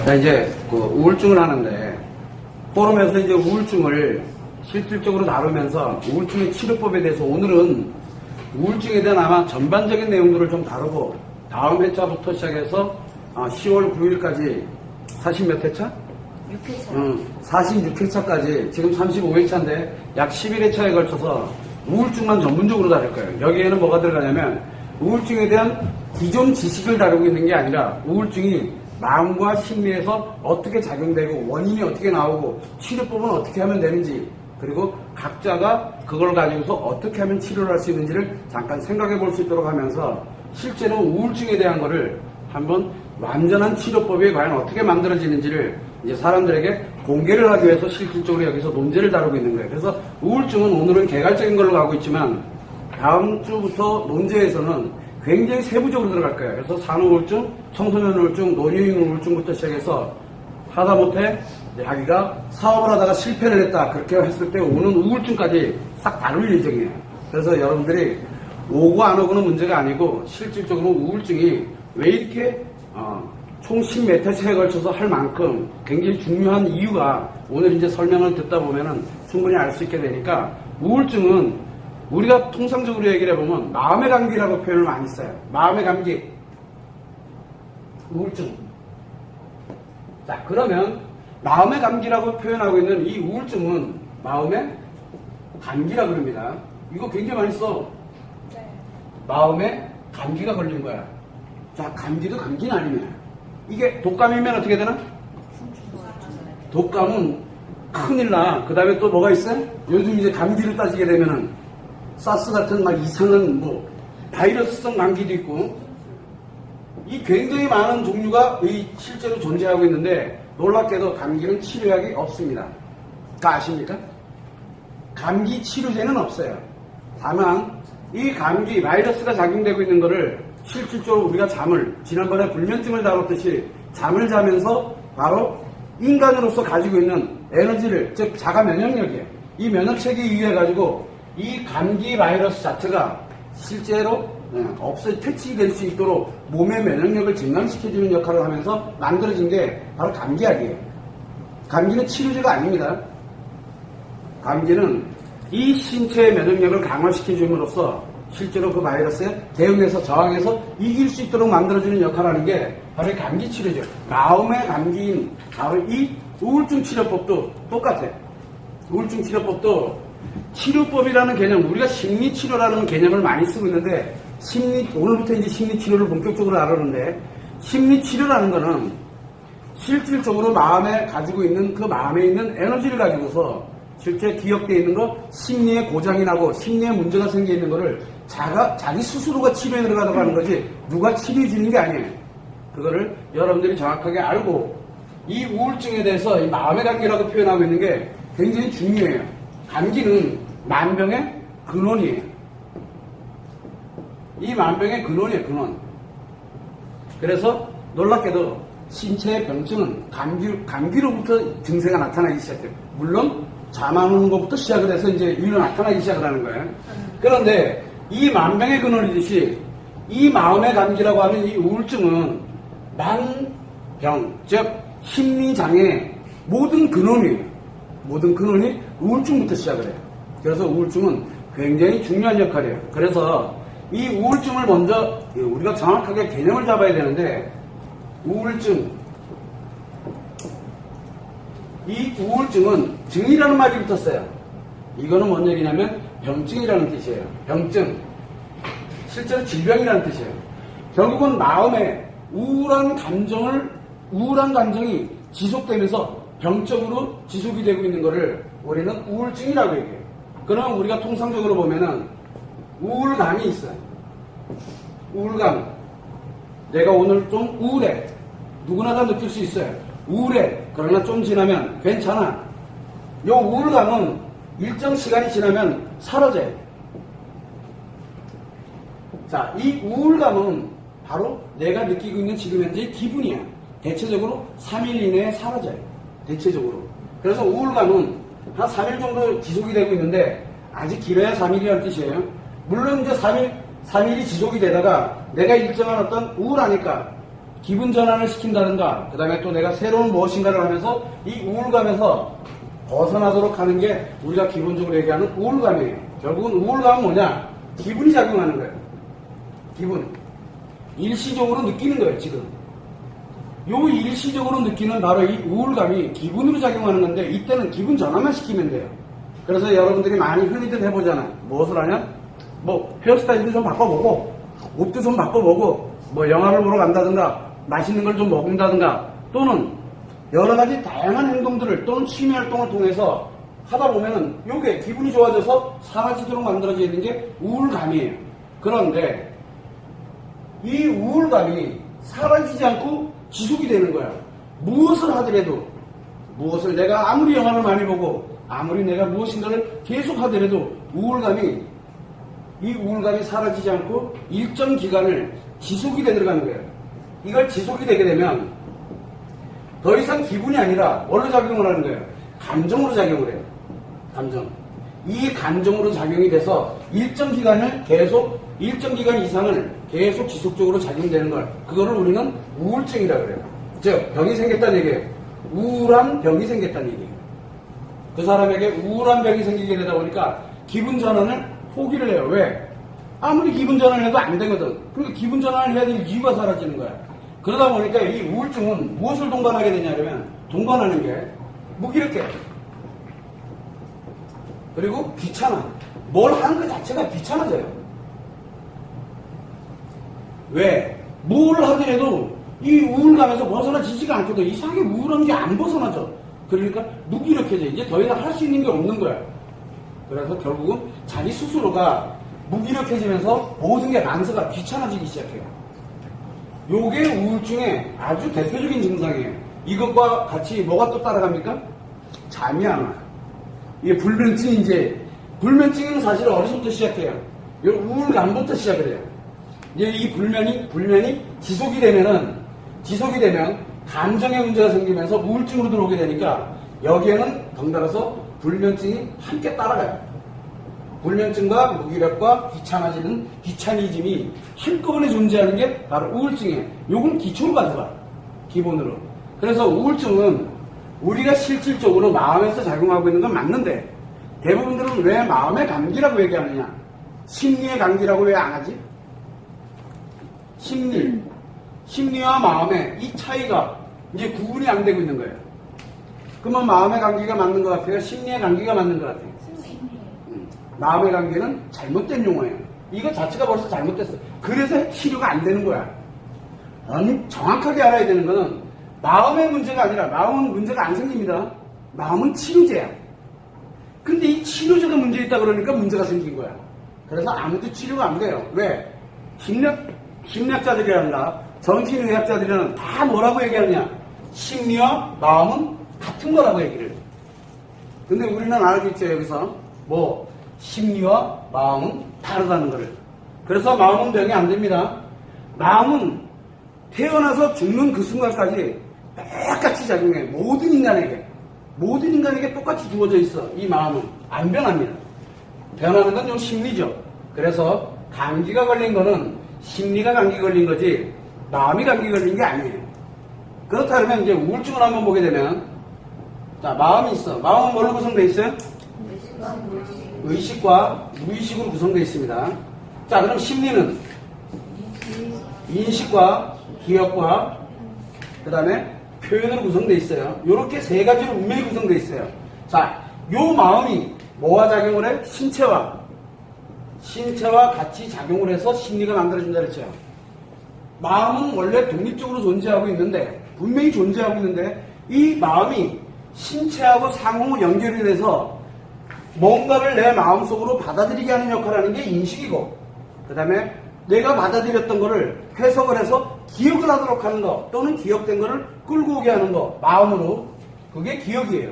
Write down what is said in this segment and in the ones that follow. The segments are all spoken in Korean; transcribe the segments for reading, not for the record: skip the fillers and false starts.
자, 이제 그 우울증을 하는데 포럼에서 이제 우울증을 실질적으로 다루면서 우울증의 치료법에 대해서 오늘은 우울증에 대한 아마 전반적인 내용들을 좀 다루고 다음 회차부터 시작해서 10월 9일까지 40 몇 회차? 6회차. 46회차까지 지금 35회차인데 약 11회차에 걸쳐서 우울증만 전문적으로 다룰 거예요. 여기에는 뭐가 들어가냐면 우울증에 대한 기존 지식을 다루고 있는 게 아니라 우울증이 마음과 심리에서 어떻게 작용되고 원인이 어떻게 나오고 치료법은 어떻게 하면 되는지 그리고 각자가 그걸 가지고서 어떻게 하면 치료를 할 수 있는지를 잠깐 생각해 볼 수 있도록 하면서 실제로 우울증에 대한 거를 한번 완전한 치료법이 과연 어떻게 만들어지는지를 이제 사람들에게 공개를 하기 위해서 실질적으로 여기서 논제를 다루고 있는 거예요. 그래서 우울증은 오늘은 개괄적인 걸로 가고 있지만 다음 주부터 논제에서는 굉장히 세부적으로 들어갈 거예요. 그래서 산후우울증, 청소년 우울증, 노년인 우울증부터 시작해서 하다못해 자기가 사업을 하다가 실패를 했다 그렇게 했을 때 오는 우울증까지 싹 다룰 예정이에요. 그래서 여러분들이 오고 안 오고는 문제가 아니고 실질적으로 우울증이 왜 이렇게 총 10몇 회차에 걸쳐서 할 만큼 굉장히 중요한 이유가 오늘 이제 설명을 듣다 보면은 충분히 알 수 있게 되니까 우울증은 우리가 통상적으로 얘기를 해보면 마음의 감기라고 표현을 많이 써요. 마음의 감기, 우울증. 자, 그러면 마음의 감기라고 표현하고 있는 이 우울증은 마음의 감기라고 그럽니다. 이거 굉장히 많이 써. 네. 마음에 감기가 걸린 거야. 자, 감기도 감기는 아니네. 이게 독감이면 어떻게 되나? 독감은 큰일 나. 그 다음에 또 뭐가 있어요? 요즘 이제 감기를 따지게 되면은 사스 같은 막 이상한 바이러스성 감기도 있고 이 굉장히 많은 종류가 실제로 존재하고 있는데 놀랍게도 감기는 치료약이 없습니다. 다 아십니까? 감기 치료제는 없어요. 다만 이 감기 바이러스가 작용되고 있는 거를 실질적으로 우리가 지난번에 불면증을 다뤘듯이 잠을 자면서 바로 인간으로서 가지고 있는 에너지를, 즉 자가 면역력이에요. 이 면역체계에 의해 가지고 이 감기 바이러스 자체가 실제로 퇴치될 수 있도록 몸의 면역력을 증강시켜주는 역할을 하면서 만들어진 게 바로 감기약이에요. 감기는 치료제가 아닙니다. 감기는 이 신체의 면역력을 강화시켜줌으로써 실제로 그 바이러스에 대응해서 저항해서 이길 수 있도록 만들어주는 역할을 하는 게 바로 감기 치료죠. 마음의 감기인 바로 이 우울증 치료법도 똑같아요. 우울증 치료법도 치료법이라는 개념, 우리가 심리치료라는 개념을 많이 쓰고 있는데 오늘부터 이제 심리치료를 본격적으로 다루는데 심리치료라는 거는 실질적으로 마음에 가지고 있는 그 마음에 있는 에너지를 가지고서 실제 기억되어 있는 거 심리에 고장이 나고 심리에 문제가 생겨 있는 거를 자기 스스로가 치료에 들어가려고 하는 거지 누가 치료해 주는 게 아니에요. 그거를 여러분들이 정확하게 알고 이 우울증에 대해서 이 마음의 감기라고 표현하고 있는 게 굉장히 중요해요. 감기는 만병의 근원이에요. 이 만병의 근원이에요, 근원. 그래서 놀랍게도 신체의 병증은 감기로부터 증세가 나타나기 시작해요. 물론 잠 안 오는 것부터 시작을 해서 이제 위로 나타나기 시작을 하는 거예요. 그런데 이 만병의 근원이듯이 이 마음의 감기라고 하는 이 우울증은 만병, 즉 심리장애의 모든 근원이에요. 모든 근원이 우울증부터 시작을 해요. 그래서 우울증은 굉장히 중요한 역할이에요. 그래서 이 우울증을 먼저 우리가 정확하게 개념을 잡아야 되는데 우울증, 이 우울증은 증이라는 말이 붙었어요. 이거는 뭔 얘기냐면 병증이라는 뜻이에요. 병증. 실제로 질병이라는 뜻이에요. 결국은 마음에 우울한 감정이 지속되면서 병적으로 지속이 되고 있는 것을 우리는 우울증이라고 얘기해요. 그러면 우리가 통상적으로 보면은 우울감이 있어요. 우울감. 내가 오늘 좀 우울해. 누구나 다 느낄 수 있어요. 우울해. 그러나 좀 지나면 괜찮아. 이 우울감은 일정 시간이 지나면 사라져요. 자, 이 우울감은 바로 내가 느끼고 있는 지금 현재의 기분이야. 대체적으로 3일 이내에 사라져요. 대체적으로. 그래서 우울감은 한 3일 정도 지속이 되고 있는데 아직 길어야 3일이라는 뜻이에요. 물론 이제 3일이 지속이 되다가 내가 일정한 어떤 우울하니까 기분 전환을 시킨다든가, 그 다음에 또 내가 새로운 무엇인가를 하면서 이 우울감에서 벗어나도록 하는 게 우리가 기본적으로 얘기하는 우울감이에요. 결국은 우울감은 뭐냐? 기분이 작용하는 거예요. 기분. 일시적으로 느끼는 거예요, 지금. 요 일시적으로 느끼는 바로 이 우울감이 기분으로 작용하는 건데, 이때는 기분 전환만 시키면 돼요. 그래서 여러분들이 많이 흔히들 해보잖아요. 무엇을 하냐? 뭐 헤어스타일도 좀 바꿔보고, 옷도 좀 바꿔보고, 뭐 영화를 보러 간다든가, 맛있는 걸 좀 먹는다든가, 또는 여러 가지 다양한 행동들을 또는 취미 활동을 통해서 하다 보면은 요게 기분이 좋아져서 사라지도록 만들어져 있는 게 우울감이에요. 그런데 이 우울감이 사라지지 않고 지속이 되는 거야. 무엇을 하더라도, 무엇을 내가 아무리 영화를 많이 보고 아무리 내가 무엇인가를 계속 하더라도 이 우울감이 사라지지 않고 일정 기간을 지속이 돼 들어가는 거예요. 이걸 지속이 되게 되면 더 이상 기분이 아니라 뭘로 작용을 하는 거예요? 감정으로 작용을 해요. 감정. 이 감정으로 작용이 돼서 일정 기간 이상을 계속 지속적으로 작용되는 걸, 그거를 우리는 우울증이라고 그래요. 즉, 병이 생겼다는 얘기예요. 우울한 병이 생겼다는 얘기예요. 그 사람에게 우울한 병이 생기게 되다 보니까 기분 전환을 포기를 해요. 왜? 아무리 기분 전환을 해도 안 되거든. 그러니까 기분 전환을 해야 될 이유가 사라지는 거야. 그러다 보니까 이 우울증은 무엇을 동반하게 되냐면, 동반하는 게 무기력해. 그리고 귀찮아. 뭘 하는 것 자체가 귀찮아져요. 왜? 뭘 하더라도 이 우울감에서 벗어나지지가 않거든. 이상하게 우울한 게 안 벗어나죠. 그러니까 무기력해져. 이제 더 이상 할 수 있는 게 없는 거야. 그래서 결국은 자기 스스로가 무기력해지면서 모든 게 만서가 귀찮아지기 시작해요. 요게 우울증의 아주 대표적인 증상이에요. 이것과 같이 뭐가 또 따라갑니까? 잠이 안 와. 이게 불면증은 사실 어디서부터 시작해요? 이 우울감부터 시작을 해요. 이제 이 불면이 지속이 되면 감정의 문제가 생기면서 우울증으로 들어오게 되니까 여기에는 덩달아서 불면증이 함께 따라가요. 불면증과 무기력과 귀차니즘이 한꺼번에 존재하는 게 바로 우울증이에요. 요건 기초로 가져가. 기본으로. 그래서 우울증은 우리가 실질적으로 마음에서 작용하고 있는 건 맞는데, 대부분들은 왜 마음의 감기라고 얘기하느냐? 심리의 감기라고 왜 안 하지? 심리와 마음의 이 차이가 이제 구분이 안 되고 있는 거예요. 그러면 마음의 감기가 맞는 것 같아요? 심리의 감기가 맞는 것 같아요? 마음의 감기는 잘못된 용어예요. 이거 자체가 벌써 잘못됐어. 그래서 치료가 안 되는 거야. 아니, 정확하게 알아야 되는 거는 마음의 문제가 아니라, 마음은 문제가 안 생깁니다. 마음은 치료제야. 근데 이 치료제가 문제 있다 그러니까 문제가 생긴 거야. 그래서 아무도 치료가 안 돼요. 왜? 심리학자들이란다, 정신의학자들은 다 뭐라고 얘기하느냐? 심리와 마음은 같은 거라고 얘기를 해요. 근데 우리는 알겠죠, 여기서. 심리와 마음은 다르다는 거를. 그래서 마음은 병이 안 됩니다. 마음은 태어나서 죽는 그 순간까지 똑같이 작용해. 모든 인간에게 똑같이 주어져 있어. 이 마음은 안 변합니다. 변하는 건 좀 심리죠. 그래서 감기가 걸린 거는 심리가 감기 걸린 거지 마음이 감기 걸린 게 아니에요. 그렇다 그러면 이제 우울증을 한번 보게 되면, 자, 마음이 있어. 마음은 뭘로 구성되어 있어요? 의식과 무의식으로 구성되어 있습니다. 자, 그럼 심리는 인식과 기억과 그 다음에 표현으로 구성되어 있어요. 이렇게 세 가지로 분명히 구성되어 있어요. 자, 요 마음이 뭐와 작용을 해? 신체와 같이 작용을 해서 심리가 만들어진다 그랬죠. 마음은 원래 독립적으로 존재하고 있는데, 분명히 존재하고 있는데, 이 마음이 신체하고 상호 연결이 돼서 뭔가를 내 마음속으로 받아들이게 하는 역할을 하는 게 인식이고, 그 다음에 내가 받아들였던 거를 해석을 해서 기억을 하도록 하는 거, 또는 기억된 거를 끌고 오게 하는 거, 마음으로, 그게 기억이에요.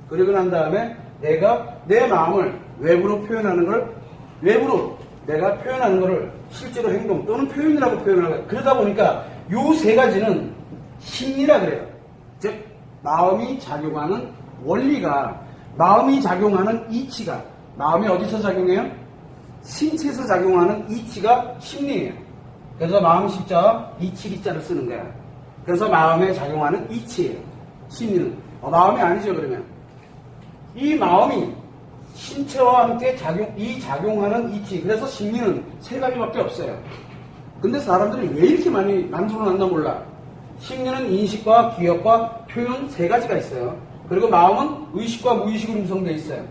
그리고 난 다음에 내가 내 마음을 외부로 표현하는 걸, 외부로 내가 표현하는 거를 실제로 행동 또는 표현이라고 표현하는 거예요. 그러다 보니까 요 세 가지는 심리라 그래요. 즉, 마음이 작용하는 원리가, 마음이 작용하는 이치가, 마음이 어디서 작용해요? 신체에서 작용하는 이치가 심리예요. 그래서 마음 십자, 이치 기자를 쓰는 거야. 그래서 마음에 작용하는 이치예요. 심리는. 마음이 아니죠, 그러면. 이 마음이 신체와 함께 작용하는 이치. 그래서 심리는 세 가지밖에 없어요. 근데 사람들이 왜 이렇게 많이 만들어놨나 몰라. 심리는 인식과 기억과 표현 세 가지가 있어요. 그리고 마음은 의식과 무의식으로 구성되어 있어요.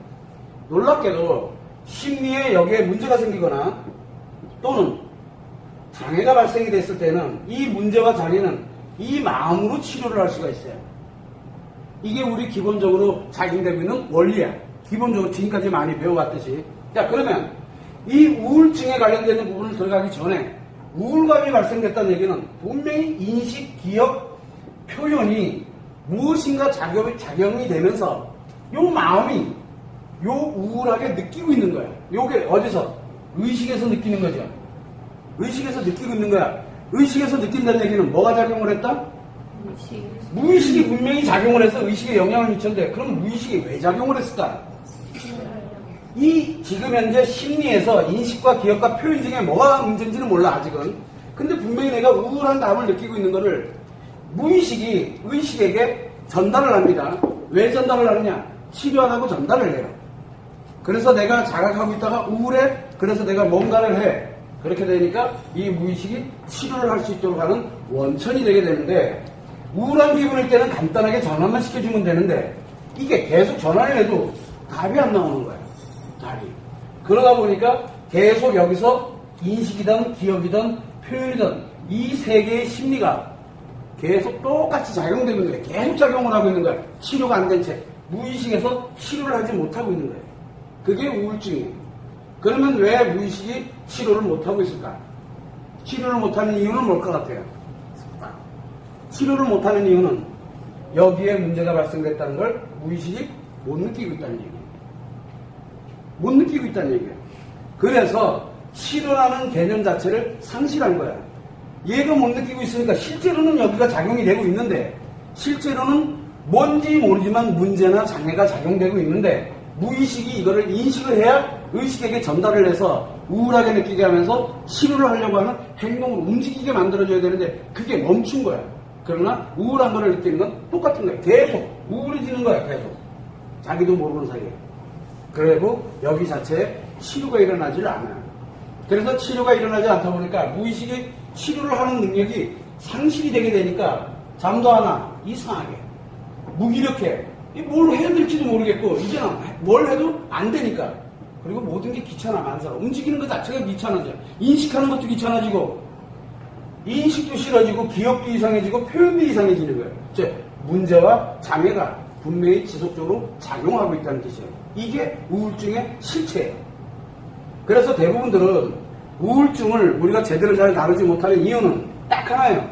놀랍게도 심리에 여기에 문제가 생기거나 또는 장애가 발생이 됐을 때는 이 문제와 장애는 이 마음으로 치료를 할 수가 있어요. 이게 우리 기본적으로 작용되고 있는 원리야. 기본적으로 지금까지 많이 배워왔듯이. 자, 그러면 이 우울증에 관련되는 부분을 들어가기 전에 우울감이 발생됐다는 얘기는 분명히 인식, 기억, 표현이 무엇인가 작용이 되면서 요 마음이 요 우울하게 느끼고 있는 거야. 요게 어디서? 의식에서 느끼는 거죠. 의식에서 느끼고 있는 거야. 의식에서 느낀다는 얘기는 뭐가 작용을 했다? 무의식이 분명히 작용을 해서 의식에 영향을 미쳤는데 그럼 무의식이 왜 작용을 했을까? 이 지금 현재 심리에서 인식과 기억과 표현 중에 뭐가 문제인지는 몰라 아직은. 근데 분명히 내가 우울한 감을 느끼고 있는 거를 무의식이 의식에게 전달을 합니다. 왜 전달을 하느냐? 치료하라고 전달을 해요. 그래서 내가 자각하고 있다가 우울해. 그래서 내가 뭔가를 해. 그렇게 되니까 이 무의식이 치료를 할 수 있도록 하는 원천이 되게 되는데 우울한 기분일 때는 간단하게 전환만 시켜주면 되는데 이게 계속 전환을 해도 답이 안 나오는 거예요. 답이. 그러다 보니까 계속 여기서 인식이든 기억이든 표현이든 이 세 개의 심리가 계속 똑같이 작용되고 있는 거예요. 계속 작용을 하고 있는 거예요. 치료가 안 된 채 무의식에서 치료를 하지 못하고 있는 거예요. 그게 우울증이에요. 그러면 왜 무의식이 치료를 못하고 있을까? 치료를 못하는 이유는 뭘 것 같아요? 치료를 못하는 이유는 여기에 문제가 발생됐다는 걸 무의식이 못 느끼고 있다는 얘기예요. 못 느끼고 있다는 얘기예요. 그래서 치료라는 개념 자체를 상실한 거야. 얘가 못 느끼고 있으니까 실제로는 여기가 작용이 되고 있는데 실제로는 뭔지 모르지만 문제나 장애가 작용되고 있는데 무의식이 이거를 인식을 해야 의식에게 전달을 해서 우울하게 느끼게 하면서 치료를 하려고 하는 행동을 움직이게 만들어줘야 되는데 그게 멈춘 거야. 그러나 우울한 거를 느끼는 건 똑같은 거야. 계속 우울해지는 거야. 계속. 자기도 모르는 사이에. 그리고 여기 자체에 치료가 일어나질 않아요. 그래서 치료가 일어나지 않다 보니까 무의식이 치료를 하는 능력이 상실이 되게 되니까 잠도 안 와. 이상하게. 무기력해. 뭘 해야 될지도 모르겠고 이제는 뭘 해도 안 되니까. 그리고 모든 게 귀찮아. 만사로. 움직이는 것 자체가 귀찮아져. 인식하는 것도 귀찮아지고 인식도 싫어지고 기억도 이상해지고 표현도 이상해지는 거예요. 즉 문제와 장애가 분명히 지속적으로 작용하고 있다는 뜻이에요. 이게 우울증의 실체예요. 그래서 대부분들은 우울증을 우리가 제대로 잘 다루지 못하는 이유는 딱 하나예요.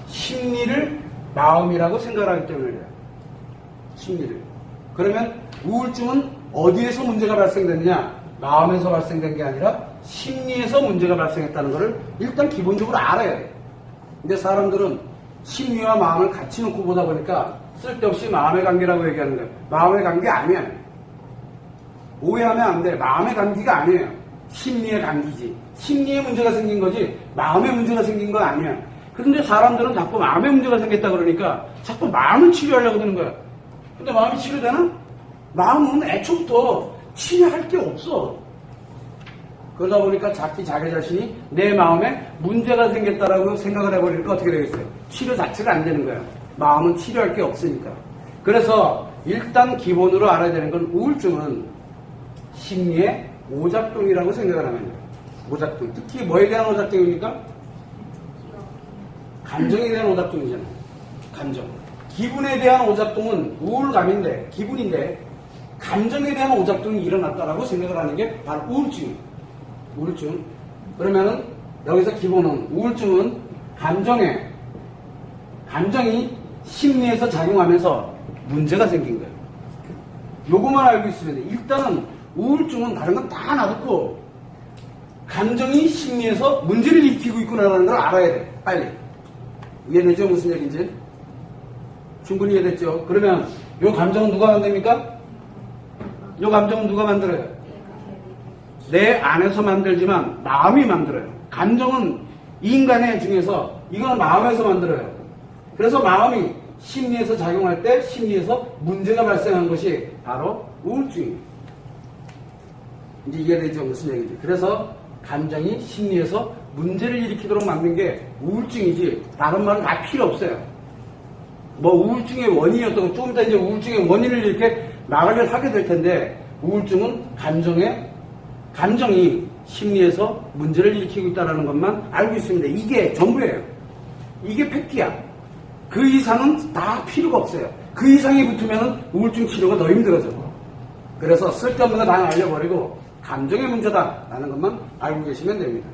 심리를 마음이라고 생각하기 때문이에요. 심리를. 그러면 우울증은 어디에서 문제가 발생됐냐? 마음에서 발생된 게 아니라 심리에서 문제가 발생했다는 것을 일단 기본적으로 알아야 돼요. 근데 사람들은 심리와 마음을 같이 놓고 보다 보니까 쓸데없이 마음의 관계라고 얘기하는 거예요. 마음의 관계 아니야. 오해하면 안 돼. 마음의 관계가 아니에요. 심리의 관계지. 심리에 문제가 생긴 거지 마음에 문제가 생긴 건 아니야. 그런데 사람들은 자꾸 마음에 문제가 생겼다 그러니까 자꾸 마음을 치료하려고 드는 거야. 근데 마음이 치료되나? 마음은 애초부터 치료할 게 없어. 그러다 보니까 자기 자신이 내 마음에 문제가 생겼다라고 생각을 해버리니까 어떻게 되겠어요? 치료 자체가 안 되는 거예요. 마음은 치료할 게 없으니까. 그래서 일단 기본으로 알아야 되는 건 우울증은 심리의 오작동이라고 생각을 하면 돼요. 오작동. 특히 뭐에 대한 오작동입니까? 감정에 대한 오작동이잖아요. 감정. 기분에 대한 오작동은 우울감인데, 기분인데, 감정에 대한 오작동이 일어났다라고 생각을 하는 게 바로 우울증이에요. 우울증. 그러면은 여기서 기본은 우울증은 감정이 심리에서 작용하면서 문제가 생긴 거예요. 요거만 알고 있으면 돼. 일단은 우울증은 다른 건 다 놔두고 감정이 심리에서 문제를 일으키고 있구나라는 걸 알아야 돼. 빨리. 이해되죠? 무슨 얘기인지? 충분히 이해됐죠? 그러면 요 감정은 누가 만듭니까? 요 감정은 누가 만들어요? 내 안에서 만들지만 마음이 만들어요. 감정은 인간의 중에서 이거는 마음에서 만들어요. 그래서 마음이 심리에서 작용할 때 심리에서 문제가 발생한 것이 바로 우울증이에요. 이제 이해되죠? 무슨 얘기인지. 그래서 감정이 심리에서 문제를 일으키도록 만든 게 우울증이지 다른 말은 다 필요 없어요. 뭐 우울증의 원인이었던 거, 좀 이따 이제 우울증의 원인을 이렇게 말을 하게 될 텐데, 우울증은 감정이 심리에서 문제를 일으키고 있다는 것만 알고 있습니다. 이게 전부예요. 이게 팩트야. 그 이상은 다 필요가 없어요. 그 이상이 붙으면 우울증 치료가 더 힘들어져. 그래서 쓸데없는 거 다 알려버리고 감정의 문제다라는 것만 알고 계시면 됩니다.